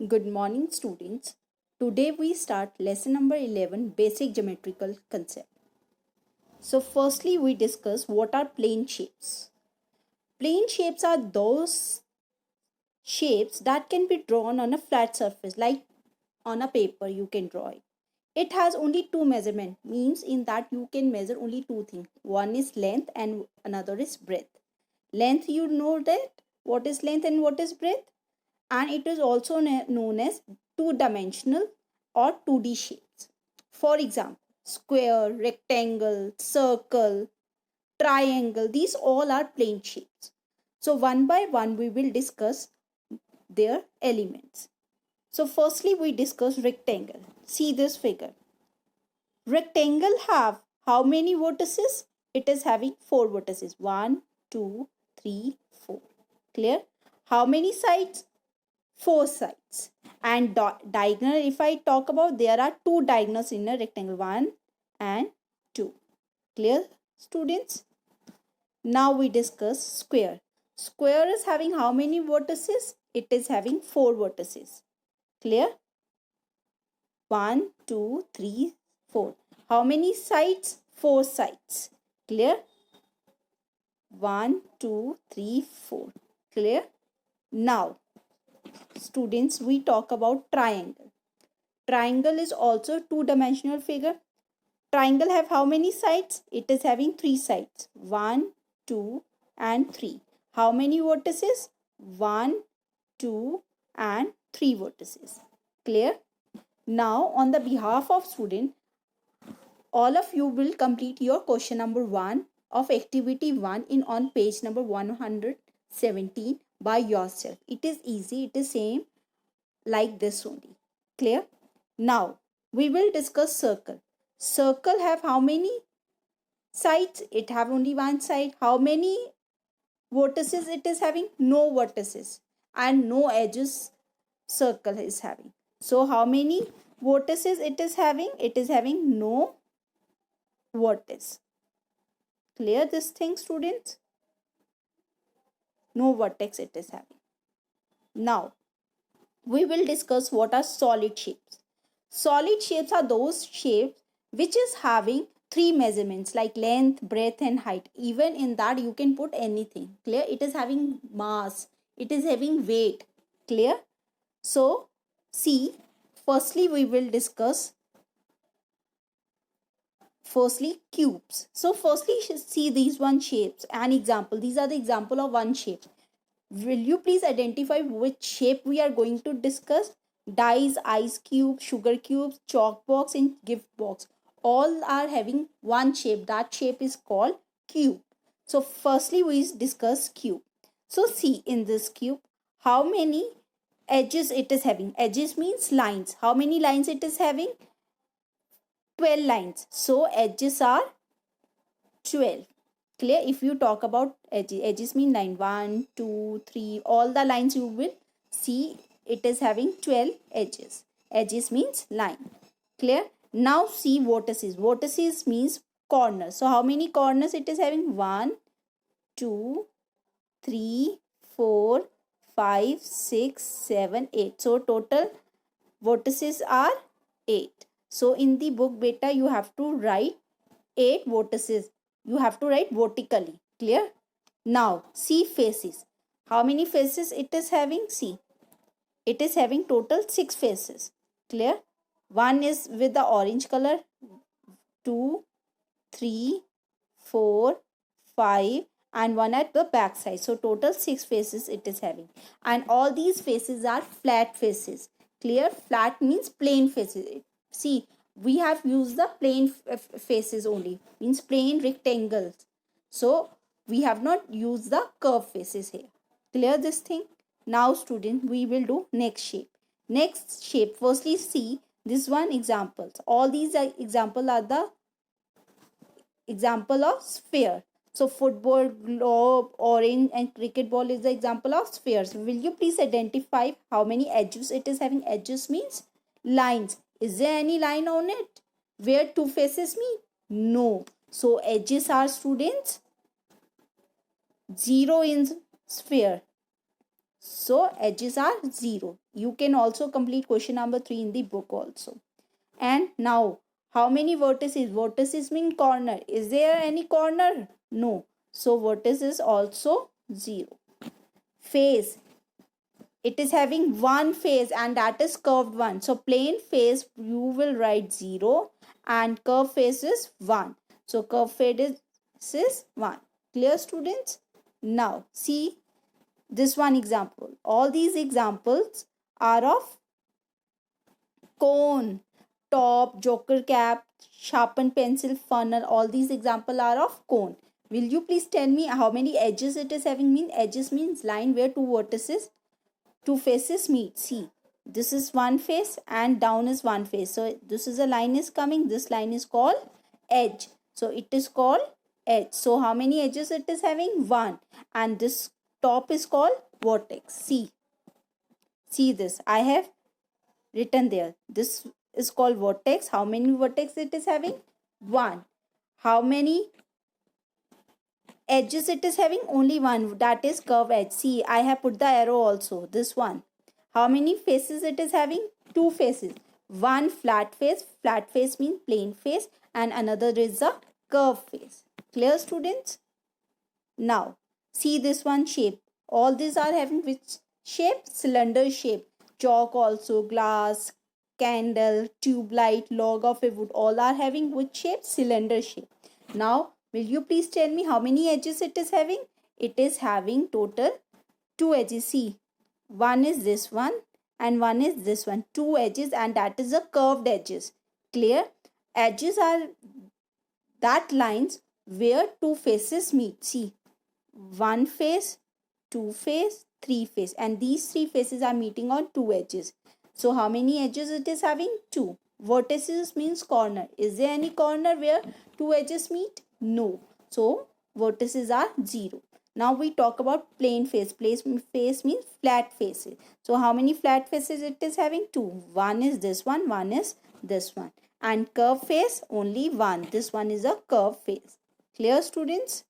Good morning, students. Today we start lesson number 11, Basic Geometrical Concept. So, firstly, we discuss what are plane shapes. Plane shapes are those shapes that can be drawn on a flat surface, like on a paper, you can draw it. It has only two measurement, means in that you can measure only two things. One is length and another is breadth. Length, you know that what is length and what is breadth, and it is also known as two-dimensional or 2D shapes. For example, square, rectangle, circle, triangle, these all are plane shapes. So one by one we will discuss their elements. So firstly we discuss rectangle. See this figure. Rectangle have how many vertices? It is having four vertices. 1, 2, 3, 4. Clear? How many sides? Four sides. And diagonal, if I talk about, there are two diagonals in a rectangle, 1 and 2. Clear, students? Now we discuss square. Square is having how many vertices? It is having four vertices. Clear? 1, 2, 3, 4. How many sides? Four sides. Clear? 1, 2, 3, 4. Clear? Now, students, we talk about triangle. Triangle is also two-dimensional figure. Triangle have how many sides? It is having three sides. 1, 2 and 3. How many vertices? 1, 2 and 3 vertices. Clear? Now on the behalf of student, all of you will complete your question number 1 of activity 1 in on page number 117 by yourself. It is easy. It is same like this only. Clear? Now we will discuss circle. Circle have how many sides? It have only one side. How many vertices it is having? No vertices and no edges circle is having. So how many vertices it is having? It is having no vertex. Clear this thing, students? No vertex it is having. Now we will discuss what are solid shapes. Solid shapes are those shapes which is having three measurements like length, breadth and height. Even in that you can put anything. Clear? It is having mass. It is having weight. Clear? So see, firstly we will discuss cubes. So firstly see these one shapes. An example. These are the example of one shape. Will you please identify which shape we are going to discuss? Dice, ice cube, sugar cubes, chalk box and gift box. All are having one shape. That shape is called cube. So firstly we discuss cube. So see in this cube how many edges it is having. Edges means lines. How many lines it is having? 12 lines. So edges are 12. Clear? If you talk about edges mean line 1, 2, 3, all the lines you will see it is having 12 edges. Edges means line. Clear? Now see vertices. Vertices means corners. So how many corners it is having? 1, 2, 3, 4, 5, 6, 7, 8. So total vertices are 8. So in the book beta you have to write 8 vertices. You have to write vertically. Clear? Now see faces. How many faces it is having? See, it is having total 6 faces. Clear? One is with the orange color, 2, 3, 4, 5 and one at the back side. So total 6 faces it is having. And all these faces are flat faces. Clear? Flat means plain faces. See, we have used the plain faces only, means plain rectangles. So we have not used the curved faces here. Clear this thing? Now student, we will do next shape. Next shape, firstly see this one examples. All these example are the example of sphere. So football, globe, orange and cricket ball is the example of spheres. Will you please identify how many edges it is having? Edges means lines. Is there any line on it where two faces meet? No. So edges are, students, 0 in sphere. So edges are 0. You can also complete question number 3 in the book also. And now, how many vertices? Vertices mean corner. Is there any corner? No. So vertex is also 0. Face. It is having one face and that is curved one. So plane face you will write 0 and curved face is 1. So curved face is 1. Clear, students? Now see this one example. All these examples are of cone, top, joker cap, sharpened pencil, funnel. All these examples are of cone. Will you please tell me how many edges it is having? Edges means line where two faces meet. See, this is one face and down is one face. So this is a line is coming. This line is called edge. So it is called edge. So how many edges it is having? One. And this top is called vertex. See this. I have written there. This is called vertex. How many vertex it is having? One. How many edges it is having? Only one, that is curved edge. See, I have put the arrow also, this one. How many faces it is having? Two faces. One flat face means plain face, and another is a curved face. Clear, students? Now see this one shape. All these are having which shape? Cylinder shape. Chalk also, glass, candle, tube light, log of a wood, all are having which shape? Cylinder shape. Now will you please tell me how many edges it is having? It is having total 2 edges. See, one is this one and one is this one. 2 edges, and that is the curved edges. Clear? Edges are that lines where two faces meet. See, one face, two face, three face, and these three faces are meeting on 2 edges. So how many edges it is having? 2. Vertices means corner. Is there any corner where 2 edges meet? No. So vertices are 0. Now we talk about plane face. Plane face means flat faces. So how many flat faces it is having? 2. One is this one is this one. And curved face only one. This one is a curved face. Clear, students?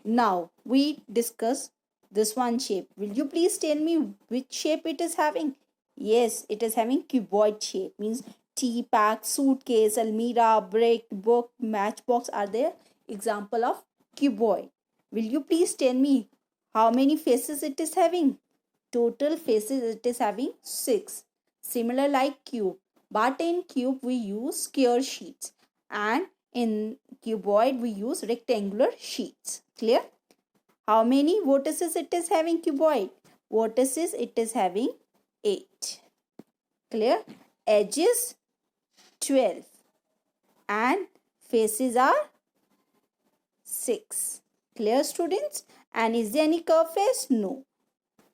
Now we discuss this one shape. Will you please tell me which shape it is having? Yes, it is having cuboid shape. Means tea pack, suitcase, almirah, brick, book, matchbox are there. Example of cuboid. Will you please tell me how many faces it is having? Total faces it is having 6. Similar like cube. But in cube we use square sheets. And in cuboid we use rectangular sheets. Clear? How many vertices it is having cuboid? Vertices it is having 8. Clear? Edges 12 and faces are 6. Clear, students? And is there any curve face? No.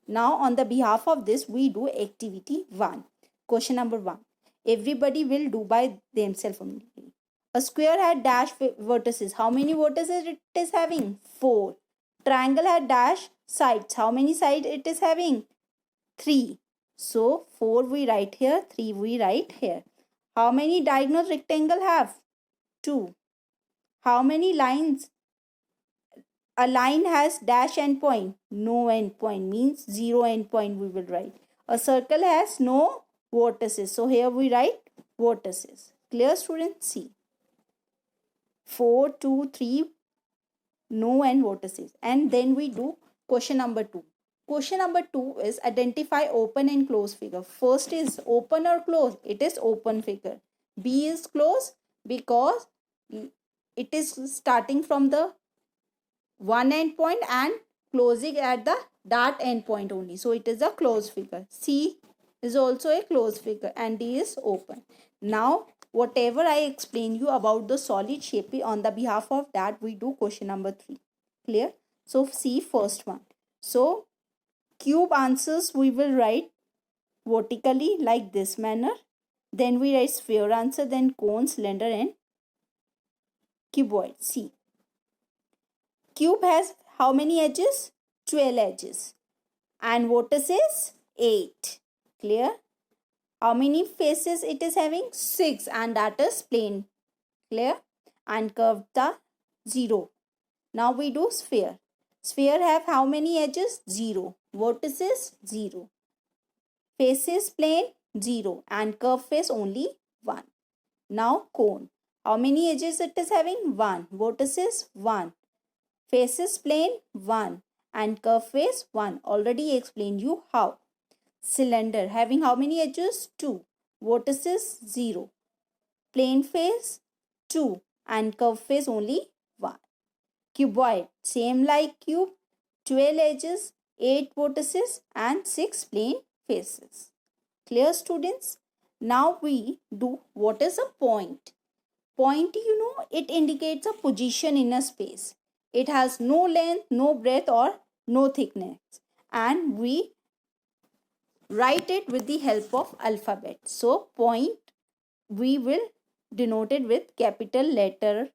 Now on the behalf of this we do activity 1. Question number 1. Everybody will do by themselves only. A square had dash vertices. How many vertices it is having? 4. Triangle had dash sides. How many sides it is having? 3. So 4 we write here, 3 we write here. How many diagonal rectangle have? 2. How many lines? A line has dash endpoint. No endpoint means 0 endpoint we will write. A circle has no vertices. So here we write vertices. Clear, students? See. 4, 2, 3, no and vertices. And then we do question number 2. Question number 2 is identify open and closed figure. First is open or closed? It is open figure. B is closed because it is starting from the one end point and closing at the that end point only. So it is a closed figure. C is also a closed figure and D is open. Now whatever I explain you about the solid shape, on the behalf of that we do question number 3. Clear? So see first one. So cube answers we will write vertically like this manner. Then we write sphere answer, then cone, cylinder and cuboid. See. Cube has how many edges? 12 edges. And vertices 8. Clear? How many faces it is having? 6, and that is plane. Clear? And curved the 0. Now we do sphere. Sphere have how many edges? 0. Vertices 0. Faces plane 0 and curve face only 1. Now cone. How many edges it is having? 1. Vertices 1. Faces plane 1 and curve face 1. Already explained you how. Cylinder having how many edges? 2. Vertices 0. Plane face 2 and curve face only 1. Cuboid same like cube, 12 edges, 8 vertices and 6 plane faces. Clear, students? Now we do what is a point. Point, it indicates a position in a space. It has no length, no breadth or no thickness, and we write it with the help of alphabet. So point we will denote it with capital letter,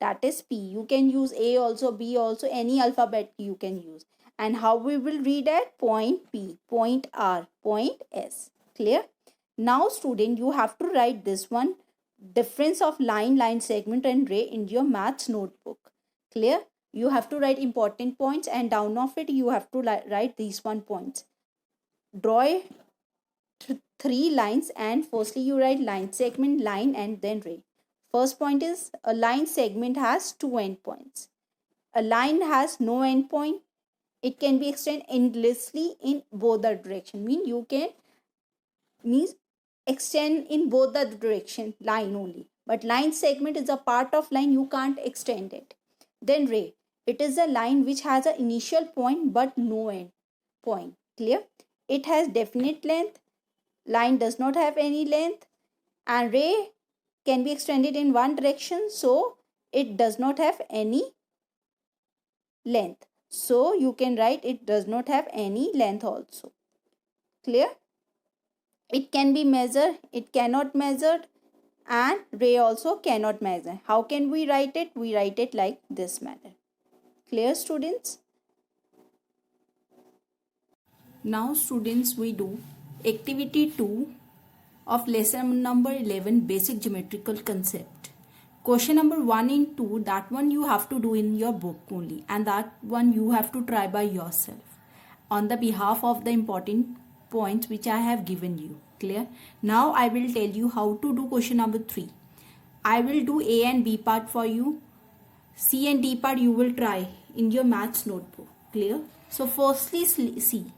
that is P. You can use A also, B also, any alphabet you can use. And how we will read at? Point P, point R, point S. Clear? Now student, you have to write this one, difference of line, line segment and ray in your maths notebook. Clear? You have to write important points and down of it you have to write these one points. Draw 3 lines and firstly you write line segment, line and then ray. First point is a line segment has 2 endpoints. A line has no endpoint. It can be extended endlessly in both the direction. Means extend in both the direction, line only. But line segment is a part of line, you can't extend it. Then ray. It is a line which has an initial point but no end point. Clear? It has definite length. Line does not have any length. And ray can be extended in one direction, so it does not have any length. So you can write it does not have any length also. Clear? It can be measured, it cannot measure, and ray also cannot measure. How can we write it? We write it like this manner. Clear, students? Now students, we do activity 2 of lesson number 11, basic geometrical concept. Question number 1 and 2, that one you have to do in your book only, and that one you have to try by yourself on the behalf of the important points which I have given you. Clear? Now I will tell you how to do question number 3. I will do A and B part for you. C and D part you will try in your maths notebook. Clear? So firstly C.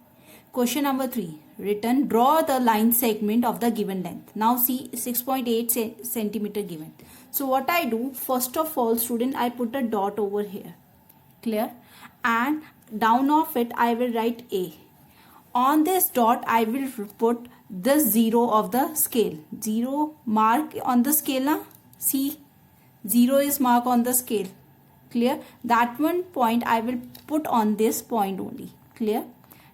Question number 3. Written, draw the line segment of the given length. Now see 6.8 centimeter given. So what I do, first of all student, I put a dot over here. Clear? And down of it I will write A. On this dot I will put the 0 of the scale. 0 mark on the scale. Na? See, 0 is mark on the scale. Clear? That one point I will put on this point only. Clear?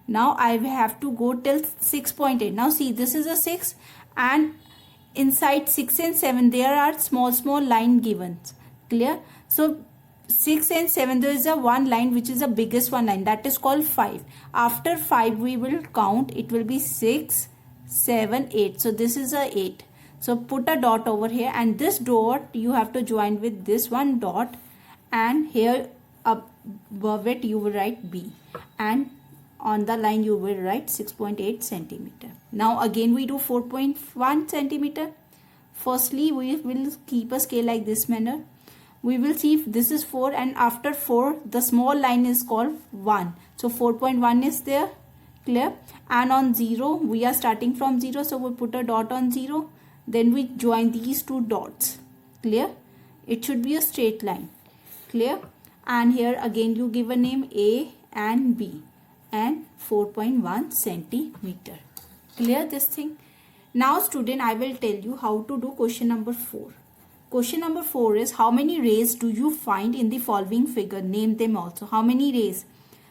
Now I have to go till 6.8. Now see, this is a 6 and inside 6 and 7 there are small line given. Clear? So 6 and 7 there is a one line which is the biggest one line, that is called 5. After 5 we will count, it will be 6, 7, 8. So this is a 8. So put a dot over here, and this dot you have to join with this one dot, and here above it you will write B, and on the line you will write 6.8 centimeter. Now again we do 4.1 centimeter. Firstly we will keep a scale like this manner. We will see if this is 4, and after 4 the small line is called 1. So 4.1 is there. Clear? And on 0 we are starting from 0, so we put a dot on 0. Then we join these two dots. Clear? It should be a straight line. Clear? And here again you give a name A and B and 4.1 centimeter. Clear this thing? Now student, I will tell you how to do question number 4. Question number 4 is, how many rays do you find in the following figure? Name them also. How many rays?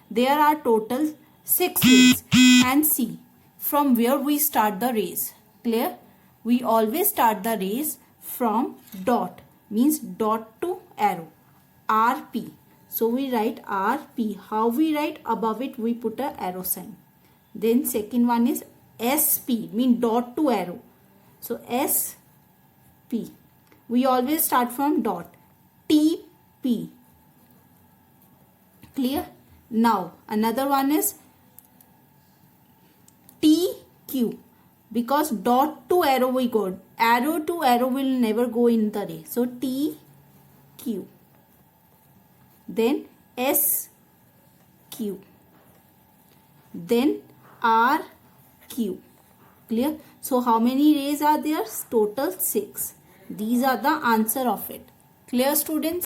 There are total 6 rays. And see from where we start the rays. Clear? We always start the rays from dot, means dot to arrow, RP. So we write RP. How we write? Above it we put a arrow sign. Then second one is SP, mean dot to arrow. So SP. We always start from dot. TP. Clear? Now another one is TQ. Q, because dot to arrow we got, arrow to arrow will never go in the ray. So T Q, then S Q, then R Q. Clear? So how many rays are there? Total 6. These are the answer of it. Clear, students?